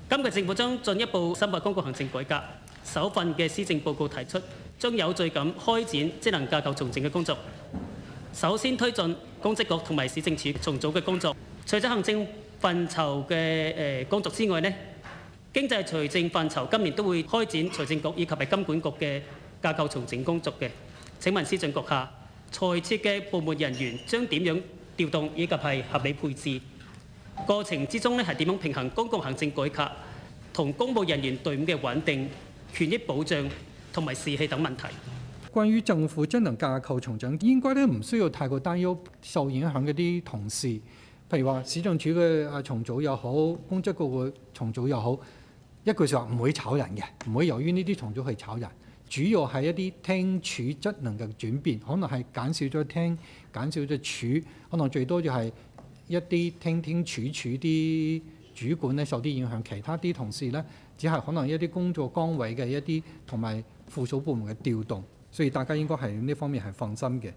今屆政府將進一步深化公共行政改革，首份嘅施政報告提出，將有序咁開展職能架構重整嘅工作。首先推進公職局同埋市政署重組嘅工作。除咗行政範疇嘅工作之外呢，經濟財政範疇今年都會開展財政局以及係金管局嘅架構重整工作嘅。請問司長閣下，財設嘅部門人員將點樣調動以及係合理配置？過程之中呢係點樣平衡公共行政改革同公務人員隊伍嘅穩定、權益保障同埋士氣等問題？關於政府職能架構重整，應該咧唔需要太過擔憂受影響嗰啲同事，譬如話市政署嘅重組又好，公職局嘅重組又好，一句説話唔會炒人嘅，唔會由於呢啲重組去炒人。主要係一啲廳處職能嘅轉變，可能係減少咗廳，減少咗處，可能最多就係一啲廳處啲主管咧受啲影響，其他啲同事咧只係可能一啲工作崗位嘅一啲同埋附屬部門嘅調動，所以大家應該係呢方面係放心嘅。